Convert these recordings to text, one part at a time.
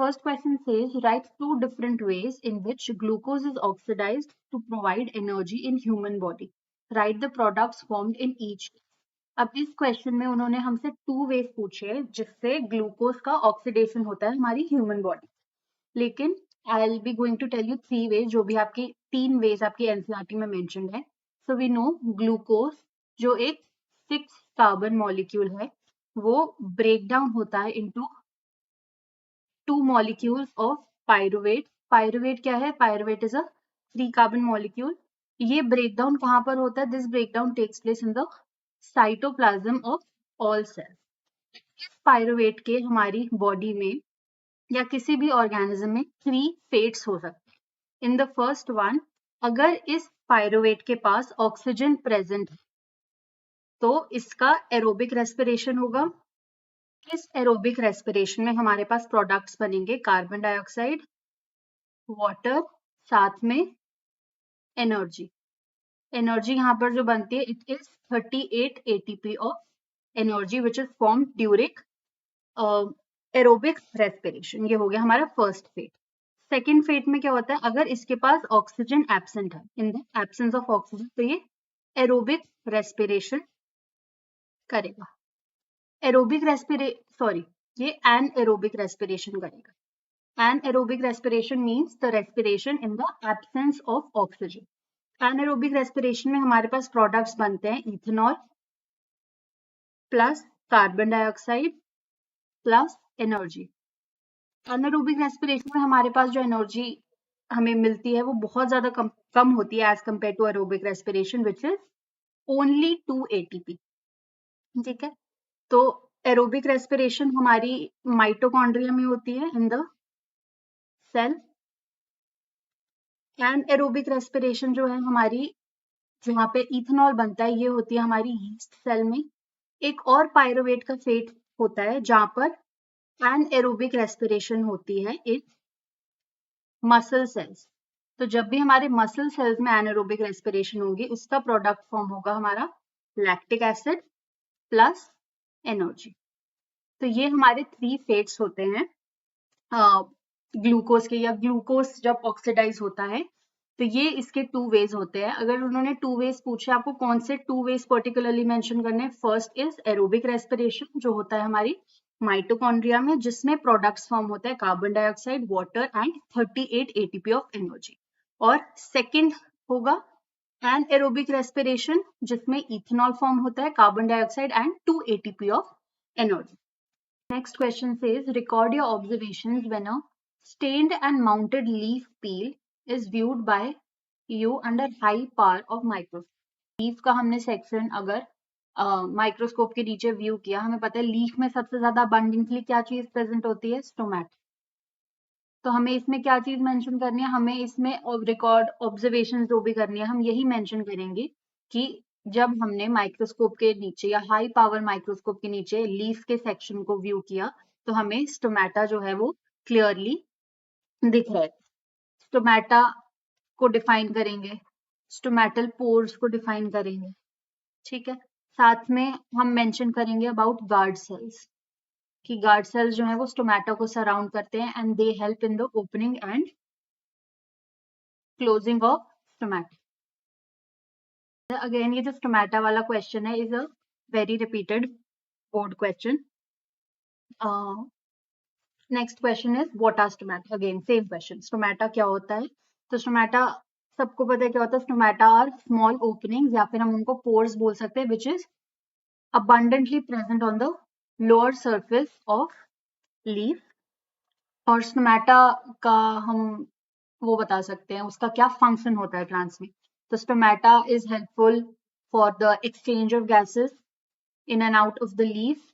first question says, write 2 different ways in which glucose is oxidized to provide energy in human body. Write the products formed in each. अब इस question में उन्होंने हमसे 2 veg पूछे जिससे glucose का oxidation होता है हमारी ह्यूमन बॉडी, लेकिन I will be going to tell you 3 ways, जो भी आपकी 3 वेज आपकी एनसीईआरटी में मेंशन्ड है. सो वी नो ग्लूकोज जो एक 6 कार्बन मॉलिक्यूल है वो ब्रेक डाउन होता है into 2 molecules of pyruvate. Pyruvate क्या है? Pyruvate is a 3 carbon molecule. ये breakdown कहाँ पर होता है? This breakdown takes place in the cytoplasm of all cells. Pyruvate के हमारी बॉडी में या किसी भी ऑर्गेनिज्म में 3 fates हो सकते हैं. In the first one, अगर इस pyruvate के पास ऑक्सीजन प्रेजेंट है तो इसका एरोबिक रेस्पिरेशन होगा. इस एरोबिक रेस्पिरेशन में हमारे पास प्रोडक्ट्स बनेंगे कार्बन डाइऑक्साइड, वाटर, साथ में एनर्जी. एनर्जी यहाँ पर जो बनती है it is 38 ATP of energy which is form during aerobic respiration. ये हो गया हमारा फर्स्ट फेट. सेकेंड फेट में क्या होता है? अगर इसके पास ऑक्सीजन एब्सेंट है, in the absence of oxygen, तो ये एरोबिक रेस्पिरेशन करेगा. एरोबिक ये एनएरोबिक रेस्पिरेशन करेगा. Anaerobic respiration means the respiration in the absence of oxygen. Anaerobic respiration में हमारे पास products बनते हैं ethanol plus carbon dioxide plus energy. Anaerobic respiration में हमारे पास जो एनर्जी हमें मिलती है वो बहुत ज्यादा कम होती है as compare to aerobic respiration which is only 2 ATP. ठीक है, तो एरोबिक रेस्पिरेशन हमारी माइटोकॉन्ड्रिया में होती है in the cell. Anaerobic respiration जो है हमारी जहाँ पे इथेनॉल बनता है ये होती है हमारी यीस्ट सेल में. एक और पायरुवेट का फेट होता है जहाँ पर एनएरोबिक रेस्पिरेशन होती है इन मसल सेल्स. तो जब भी हमारे मसल सेल्स में एनएरोबिक रेस्पिरेशन होगी उसका प्रोडक्ट फॉर्म होगा हमारा लैक्टिक एसिड प्लस एनर्जी. तो ये हमारे 3 फेट्स होते हैं ग्लूकोज के, या ग्लूकोज जब ऑक्सीडाइज होता है तो ये इसके 2 वेज होते हैं. अगर उन्होंने 2 वेज पूछे आपको कौन से 2 वेज पर्टिकुलरली मेंशन करने हैं, फर्स्ट इज एरोबिक रेस्पिरेशन जो होता है हमारी माइटोकॉन्ड्रिया में जिसमें प्रोडक्ट्स फॉर्म होता है carbon dioxide, water and 38 ATP of energy. और सेकंड होगा एनएरोबिक रेस्पिरेशन जिसमें इथेनॉल फॉर्म होता है, carbon dioxide and 2 ATP of energy. Next question says, record your observations when a stained and mounted leaf peel is viewed by you under high power of microscope. Leaf का हमने section अगर microscope के नीचे view किया, हमें पता है leaf में सबसे ज्यादा अबंडेंटली क्या चीज प्रेजेंट होती है? स्टोमेटा. तो हमें इसमें क्या चीज मेंशन करनी है? हमें इसमें रिकॉर्ड ऑब्जर्वेशन जो भी करनी है हम यही मेंशन करेंगे कि जब हमने माइक्रोस्कोप के नीचे या हाई पावर माइक्रोस्कोप के नीचे लीफ के सेक्शन को व्यू किया तो हमें स्टोमेटा जो है वो क्लियरली दिख रहा है. स्टोमेटा को डिफाइन करेंगे, स्टोमेटल पोर्स को डिफाइन करेंगे. ठीक है, साथ में हम मेंशन करेंगे अबाउट गार्ड सेल्स कि गार्ड सेल्स जो है वो स्टोमेटा को सराउंड करते हैं and they help in the opening and closing of stomata. Again ये जो स्टोमेटा वाला क्वेश्चन है is a very repeated board question. Next question is what are stomata. Again same question, stomata क्या होता है? तो स्टोमेटा सबको पता है क्या होता है. स्टोमेटा आर स्मॉल ओपनिंग्स या फिर हम उनको पोर्स बोल सकते हैं which is abundantly present on the lower surface of leaf. और स्टोमेटा का हम वो बता सकते हैं उसका क्या फंक्शन होता है प्लांट्स में. तो stomata is helpful for the exchange of gases in and out of the leaf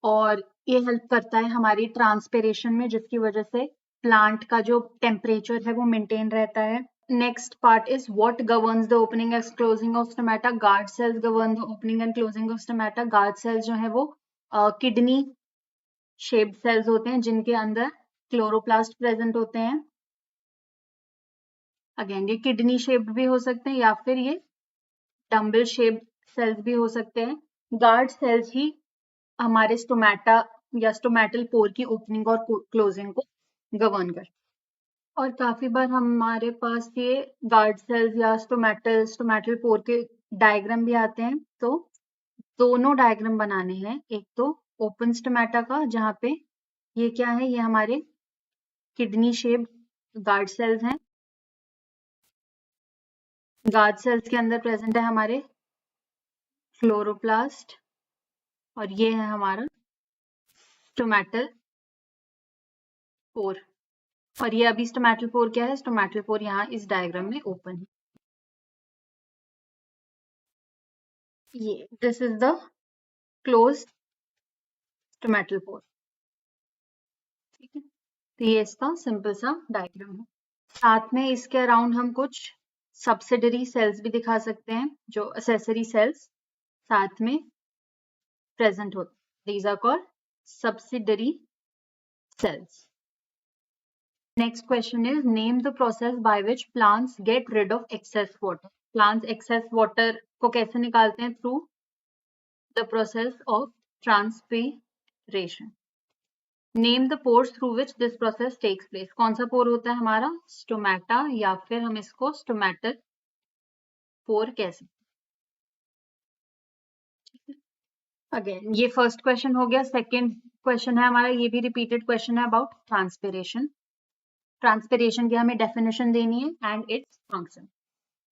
और ये हेल्प करता है हमारी ट्रांसपिरेशन में जिसकी वजह से प्लांट का जो टेम्परेचर है वो मेंटेन रहता है. Next part is what governs the opening and closing of stomata. Guard cells govern the opening and closing of stomata. Guard cells जो है वो किडनी शेप्ड सेल्स होते हैं जिनके अंदर क्लोरोप्लास्ट प्रेजेंट होते हैं. अगेन ये किडनी शेप्ड भी हो सकते हैं या फिर ये डम्बल शेप्ड सेल्स भी हो सकते हैं. गार्ड सेल्स ही हमारे स्टोमेटा या स्टोमेटल पोर की ओपनिंग और क्लोजिंग को गवर्न कर। और काफी बार हमारे पास ये गार्ड सेल्स या स्टोमेटल पोर के डायग्राम भी आते हैं। तो दोनों डायग्राम बनाने हैं, एक तो ओपन स्टोमेटा का जहाँ पे ये क्या है, ये हमारे किडनी शेप्ड गार्ड सेल्स हैं। गार्ड सेल्स के अंदर प्रेजेंट है हमारे क्लोरोप्लास्ट और ये है हमारा स्टोमेटल पोर। और ये अभी स्टोमेटल पोर क्या है, स्टोमेटल पोर यहाँ इस डायग्राम में ओपन है। ये this is the closed stomatal pore. ठीक है, तो ये इसका सिंपल सा डायग्राम है। साथ में इसके अराउंड हम कुछ सब्सिडरी सेल्स भी दिखा सकते हैं, जो असेसरी सेल्स साथ में प्रेजेंट होते हैं। These are called subsidiary cells. Next question is, name the process by which plants get rid of excess water. Plants excess water को कैसे निकालते हैं? Through the process of transpiration. Name the pores through which this process takes place. कौन सा पोर होता है हमारा? Stomata, या फिर हम इसको स्टोमेटल पोर कह सकते हैं। अगेन ये फर्स्ट क्वेश्चन हो गया। सेकेंड क्वेश्चन है हमारा, ये भी रिपीटेड क्वेश्चन है अबाउट ट्रांसपिरेशन। ट्रांसपिरेशन की हमें डेफिनेशन देनी है एंड इट्स फंक्शन।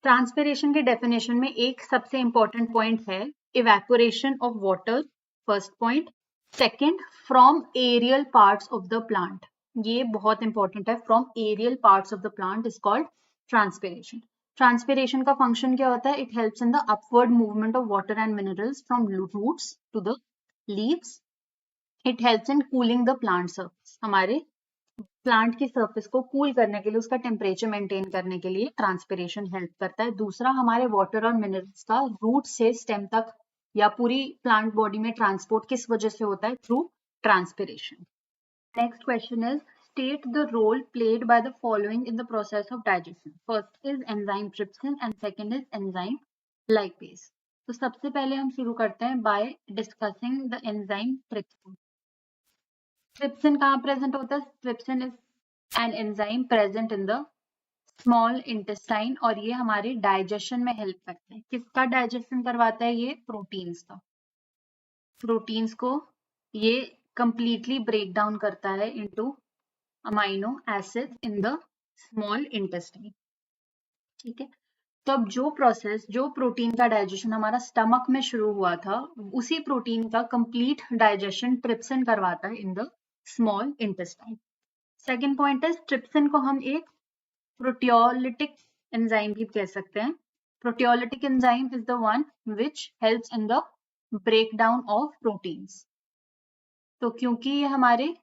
ट्रांसपिरेशन के डेफिनेशन में एक सबसे इंपॉर्टेंट पॉइंट है evaporation of water, first point. Second, from aerial parts of the plant, ये बहुत इंपॉर्टेंट है। From aerial parts of the plant is called transpiration. Transpiration का फंक्शन क्या होता है? It helps in the upward movement of water and minerals from roots to the leaves. It helps in cooling the plant surface, हमारे plant की surface को cool करने के लिए, उसका टेम्परेचर मेंटेन करने के लिए ट्रांसपिरेशन हेल्प करता है। दूसरा, हमारे वाटर और मिनरल्स का रूट से स्टेम तक या पूरी प्लांट बॉडी में ट्रांसपोर्ट किस वजह से होता है? Through transpiration. Next question is, state the role played by the following in the process of digestion. First is enzyme trypsin and second is enzyme lipase. तो सबसे पहले हम शुरू करते हैं by discussing the enzyme trypsin. Trypsin कहाँ present होता है? Trypsin is an enzyme present in the small intestine और ये हमारे डाइजेशन में हेल्प करता है। किसका डाइजेशन करवाता है? ये प्रोटीन्स का। प्रोटीन्स को ये कंप्लीटली ब्रेक डाउन करता है into amino acid in the small intestine. ठीक है, तो अब जो प्रोसेस, जो प्रोटीन का डाइजेशन हमारा स्टमक में शुरू हुआ था, उसी प्रोटीन का कंप्लीट डाइजेशन ट्रिप्सिन करवाता है in the small intestine. Second point है, ट्रिप्सिन को हम एक प्रोटियोलिटिक एंजाइम भी कह सकते हैं। Proteolytic enzyme is the one which helps in the breakdown of proteins. तो क्योंकि ये हमारे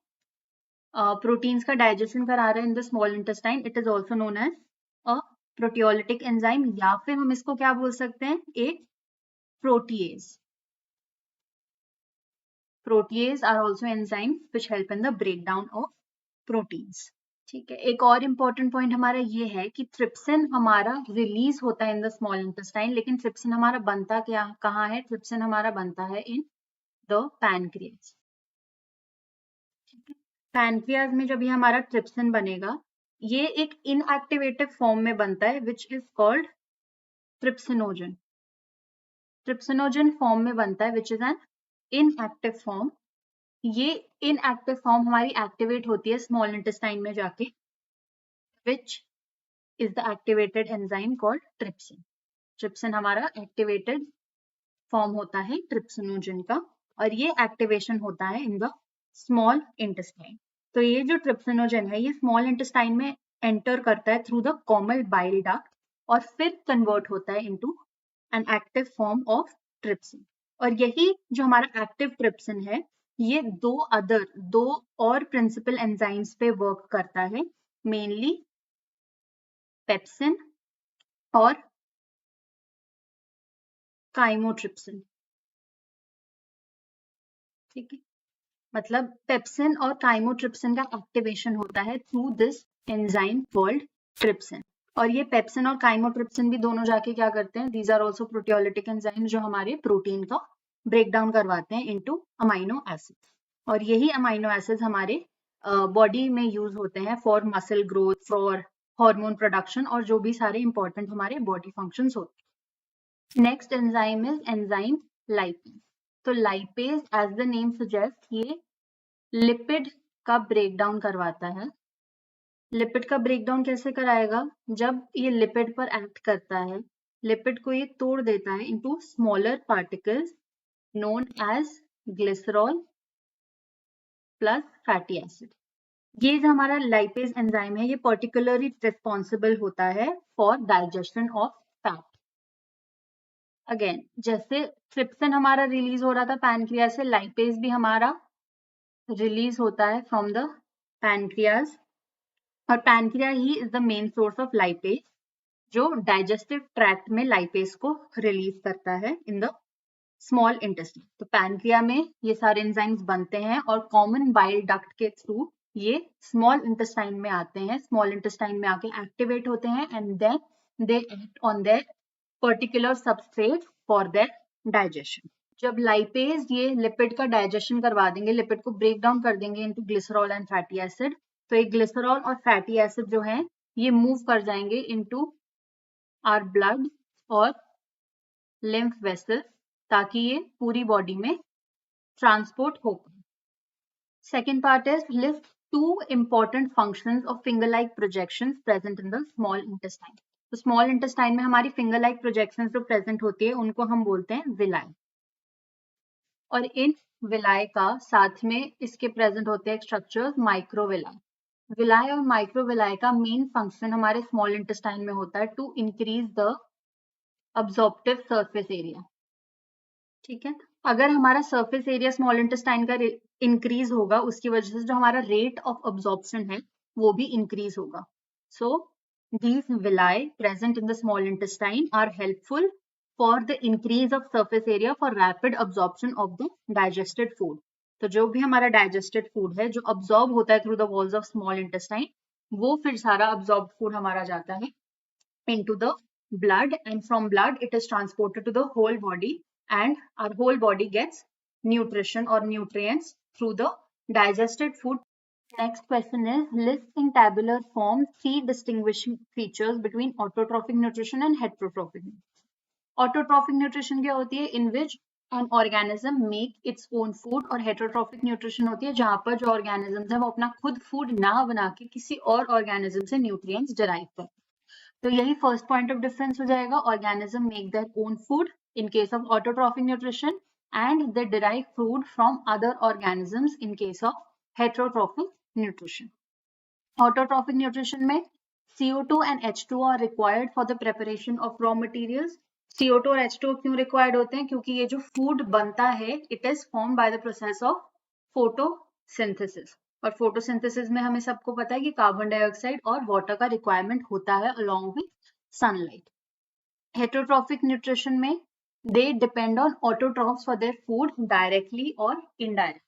प्रोटीन्स का डाइजेशन करा रहे हैं in the small intestine, it is also known as a proteolytic enzyme, या फिर हम इसको क्या बोल सकते हैं? एक protease. Protease are also enzymes which help in the breakdown of proteins. ठीक है, एक और इम्पोर्टेंट पॉइंट हमारा ये है कि ट्रिप्सिन हमारा रिलीज होता है इन द स्मॉल इंटेस्टाइन, लेकिन ट्रिप्सिन हमारा बनता क्या कहाँ है? ट्रिप्सिन हमारा बनता है इन द पैनक्रियाज। पैनक्रियाज में जब ये हमारा ट्रिप्सिन बनेगा, ये एक इनएक्टिवेटेड फॉर्म में बनता है which is called trypsinogen. Trypsinogen form में बनता है which is an inactive form. ये इनएक्टिव फॉर्म हमारी एक्टिवेट होती है स्मॉल इंटेस्टाइन में जाके, which is the activated enzyme called trypsin. Trypsin हमारा एक्टिवेटेड फॉर्म होता है ट्रिप्सिनोजन का, और ये एक्टिवेशन होता है इन द स्मॉल इंटेस्टाइन। तो ये जो ट्रिप्सिनोजन है, ये स्मॉल इंटेस्टाइन में एंटर करता है through the common bile duct और फिर कन्वर्ट होता है into an active form of trypsin. और यही जो हमारा एक्टिव ट्रिप्सिन है, ये दो और प्रिंसिपल एंजाइम्स पे वर्क करता है, मेनली पेप्सिन और काइमोट्रिप्सिन। ठीक है, मतलब पेप्सिन और काइमोट्रिप्सिन का एक्टिवेशन होता है through this enzyme called trypsin. और ये पेप्सिन और काइमोट्रिप्सिन भी दोनों जाके क्या करते हैं? These are also proteolytic enzymes जो हमारे प्रोटीन का ब्रेक डाउन करवाते हैं इनटू अमाइनो एसिड्स। और यही अमाइनो एसिड्स हमारे बॉडी में यूज होते हैं for muscle growth, for hormone production और जो भी सारे इंपॉर्टेंट हमारे बॉडी फंक्शंस होते हैं। Next enzyme is enzyme lipase. तो lipase as the name suggest ये लिपिड का ब्रेकडाउन करवाता है। लिपिड का ब्रेकडाउन कैसे कराएगा? जब ये लिपिड पर एक्ट करता है, लिपिड को ये तोड़ देता है into smaller particles known as glycerol plus fatty acid. ये जो हमारा लाइपेज एंजाइम है ये पर्टिकुलरली रिस्पॉन्सिबल होता है for digestion of fat. Again जैसे ट्रिप्सिन हमारा रिलीज हो रहा था पैनक्रियाज से, लाइपेज भी हमारा रिलीज होता है फ्रॉम द पैनक्रियाज, और pancreas he is the main source of lipase जो डाइजेस्टिव ट्रैक्ट में लाइपेज को रिलीज करता है इन द स्मॉल इंटेस्टाइन। तो पैनक्रिया में ये सारे एंजाइम्स बनते हैं और कॉमन बाइल डक्ट के थ्रू ये स्मॉल इंटेस्टाइन में आते हैं, स्मॉल इंटेस्टाइन में आके एक्टिवेट होते हैं and then they act on their particular substrate for their digestion. जब लाइपेज ये लिपिड का डाइजेशन करवा देंगे, लिपिड को ब्रेक डाउन कर देंगे into glycerol and fatty acid, तो ये ग्लिसरॉल और फैटी एसिड जो है ये मूव कर जाएंगे इनटू आवर ब्लड और लिम्फ वेसल्स ताकि ये पूरी बॉडी में ट्रांसपोर्ट हो पाए। Second part is list to important functions of finger-like projections present in the small intestine. तो स्मॉल इंटेस्टाइन में हमारी फिंगर लाइक प्रोजेक्शंस जो प्रेजेंट होती है उनको हम बोलते हैं विलाई, और इन विलाई का साथ में इसके प्रेजेंट होते हैं स्ट्रक्चर्स माइक्रोविलाई। विलाई और माइक्रोविलाई का मेन फंक्शन हमारे स्मॉल इंटेस्टाइन में होता है to increase the absorptive surface area. ठीक है, अगर हमारा सरफेस एरिया स्मॉल इंटेस्टाइन का इंक्रीज होगा उसकी वजह से जो हमारा रेट ऑफ अब्जॉर्प्शन है वो भी इंक्रीज होगा। सो these villi present in the small intestine are helpful for the increase of surface area for rapid absorption of the digested food. तो जो भी हमारा digested food है जो absorb होता है through the walls of small intestine, वो फिर सारा absorbed food हमारा जाता है into the blood and from blood it is transported to the whole body and our whole body gets nutrition or nutrients through the digested food. Next question is list in tabular form 3 distinguishing features between autotrophic nutrition and heterotrophic nutrition. Autotrophic nutrition क्या होती है? In which an organism make its own food, और heterotrophic nutrition होती है जहां पर जो organisms है वो अपना खुद food ना बना के किसी और organism से nutrients derive करते हैं। तो यही first point of difference हो जाएगा, organism make their own food in case of autotrophic nutrition and they derive food from other organisms in case of heterotrophic nutrition. Autotrophic nutrition में CO2 and H2O are required for the preparation of raw materials. CO2 और H2O क्यों required होते हैं? क्योंकि ये जो food बनता है it is formed by the process of photosynthesis, और photosynthesis में हमें सबको पता है कि कार्बन डाइऑक्साइड और वाटर का रिक्वायरमेंट होता है along with sunlight. Heterotrophic nutrition में they depend on autotrophs for their food directly or indirectly.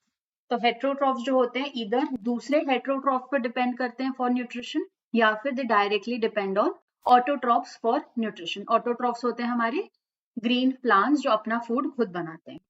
तो हेट्रोट्रॉफ्स जो होते हैं इधर दूसरे हेट्रोट्रॉफ पर डिपेंड करते हैं फॉर न्यूट्रिशन या फिर दे directly depend on autotrophs for nutrition. Autotrophs होते हैं हमारे ग्रीन प्लांट्स जो अपना फूड खुद बनाते हैं।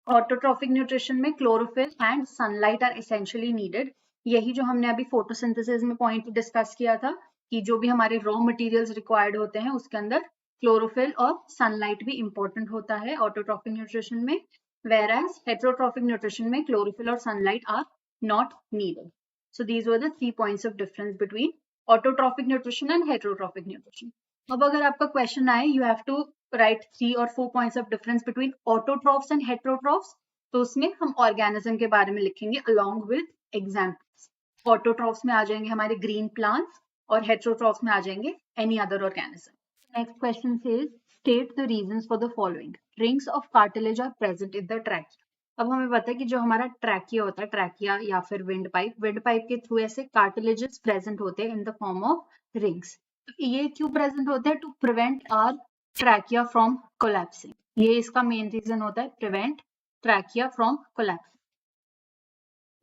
ऑटोट्रॉफिक न्यूट्रिशन में chlorophyll and sunlight are essentially needed. यही जो हमने अभी फोटोसिंथेसिस में पॉइंट डिस्कस किया था कि जो भी हमारे रॉ मटेरियल्स रिक्वायर्ड होते हैं उसके अंदर क्लोरोफिल और सनलाइट भी इंपॉर्टेंट होता है ऑटोट्रॉफिक न्यूट्रिशन में, whereas heterotrophic nutrition में chlorophyll और sunlight are not needed. So these were the 3 points of difference between autotrophic nutrition and heterotrophic nutrition. अब अगर आपका क्वेश्चन आए you have to write 3 or 4 points of difference between autotrophs and heterotrophs, तो उसमें हम organism के बारे में लिखेंगे along with examples. Autotrophs में आ जाएंगे हमारे green plants और heterotrophs में आ जाएंगे any other organism. Next question says state the reasons for the following. Rings of cartilage are present in the trachea. अब हमें पता है कि जो हमारा ट्रैकिया होता है, ट्रैकिया या फिर विंड पाइप के थ्रू ऐसे कार्टिलेजेस प्रेजेंट होते हैं in the form of rings. ये क्यों प्रेजेंट होते हैं? To prevent our trachea from collapsing. ये इसका मेन रीजन होता है, प्रिवेंट ट्रैकिया फ्रॉम कोलैप्सिंग,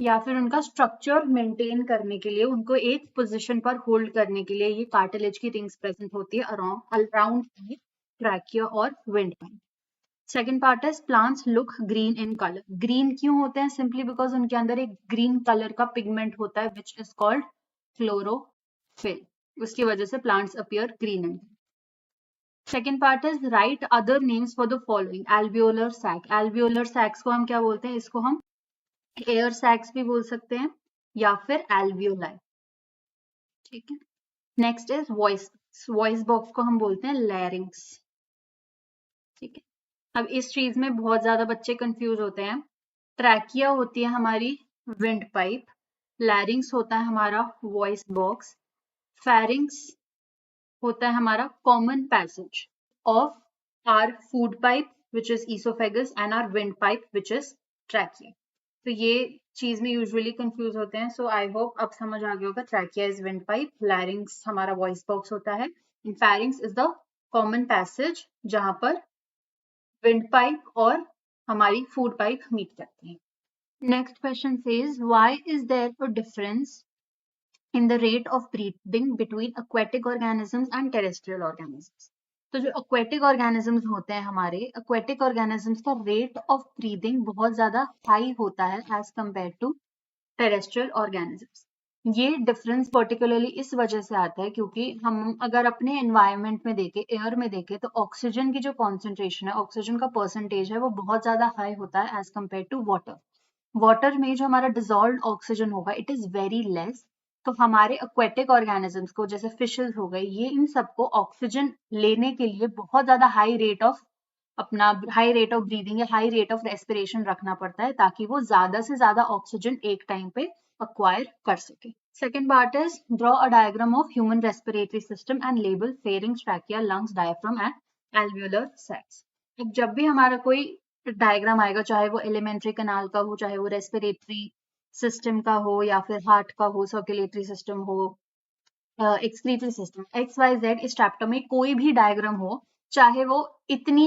या फिर उनका स्ट्रक्चर मेंटेन करने के लिए, उनको एक पोजीशन पर होल्ड करने के लिए ये कार्टिलेज की रिंग्स प्रेजेंट होती है अराउंड ट्रैकिया और wind pipe. Second part is plants look green in colour. Green क्यों होते हैं? सिंपली बिकॉज उनके अंदर एक ग्रीन कलर का पिगमेंट होता है विच इज कॉल्ड क्लोरोफिल. उसकी वजह से plants appear green in. Second part is write other names for the following. Alveolar sac. Alveolar sacs को हम क्या बोलते हैं? इसको हम एयर सैक्स भी बोल सकते हैं या फिर एल्वियोलाई. ठीक है. Next is voice. Voice box को हम बोलते हैं लैरिंग्स. ठीक है. अब इस चीज में बहुत ज्यादा बच्चे कंफ्यूज होते हैं. ट्रैकिया होती है हमारी विंड पाइप. लैरिंग्स होता है हमारा वॉइस बॉक्स. फेरिंग्स होता है हमारा common passage of our food pipe which is oesophagus and our wind pipe which is trachea. तो ये चीज में यूजुअली कंफ्यूज होते हैं. सो आई होप अब समझ आ गया होगा. ट्रैकिया इज विंड पाइप, लैरिंग्स हमारा वॉइस बॉक्स होता है, and pharynx is the common passage जहां पर विंड पाइप और हमारी फूड पाइप मीट करती है. Next question says why is there a difference in the rate of breathing between aquatic organisms and terrestrial organisms. तो जो aquatic organisms होते हैं हमारे, aquatic organisms का rate of breathing बहुत ज्यादा high होता है as compared to terrestrial organisms. ये डिफरेंस पर्टिकुलरली इस वजह से आता है क्योंकि हम अगर अपने एनवायरनमेंट में देखें, एयर में देखें, तो ऑक्सीजन की जो कॉन्सेंट्रेशन है, ऑक्सीजन का परसेंटेज है, वो बहुत ज्यादा हाई होता है as compare to water. Water में जो हमारा डिजॉल्व ऑक्सीजन होगा इट इज वेरी लेस. तो हमारे एक्वेटिक ऑर्गेनिजम्स को, जैसे फिशेस हो गए, ये इन सबको ऑक्सीजन लेने के लिए बहुत ज्यादा हाई रेट ऑफ ब्रीदिंग या हाई रेट ऑफ रेस्पिरेशन रखना पड़ता है ताकि वो ज्यादा से ज्यादा ऑक्सीजन एक टाइम पे अक्वायर कर सके. Second part is draw a diagram of human respiratory system and label pharynx, trachea, lungs, diaphragm and alveolar sacs. अब जब भी हमारा कोई डायग्राम आएगा, चाहे वो एलिमेंट्री कनाल का हो, चाहे वो रेस्पिरेटरी सिस्टम का हो, या फिर हार्ट का हो, सर्कुलेटरी सिस्टम हो, excretory system, X Y Z, इस चैप्टर में कोई भी डायग्राम हो, चाहे वो इतनी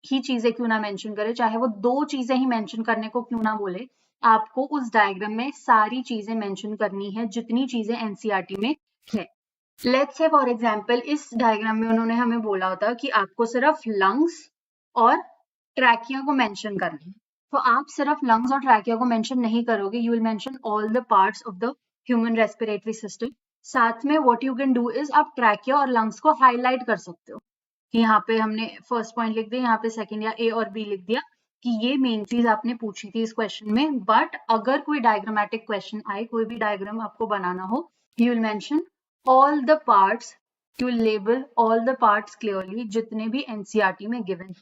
ही चीजें क्यों ना मेंशन करे, चाहे वो 2 चीजें ही मेंशन करने को क्यों ना बोले, आपको उस डायग्राम में सारी चीजें मेंशन करनी है जितनी चीजें एनसीईआरटी में है. लेट्स से फॉर एग्जांपल इस डायग्राम में उन्होंने हमें बोला होता कि आपको सिर्फ लंग्स और ट्रैकिया को मेंशन करना है. तो आप सिर्फ लंग्स और ट्रैकिया को मेंशन नहीं करोगे, you will mention all the parts of the human respiratory system. साथ में what you can do is आप ट्रैकिया और लंग्स को हाईलाइट कर सकते हो कि यहाँ पे हमने फर्स्ट पॉइंट लिख दिया, यहाँ पे सेकंड या ए और बी लिख दिया कि ये मेन चीज आपने पूछी थी इस क्वेश्चन में. बट अगर कोई डायग्रामेटिक क्वेश्चन आए, कोई भी डायग्राम आपको बनाना हो, you will mention all the parts, you label all the parts clearly जितने भी एनसीईआरटी में गिवन.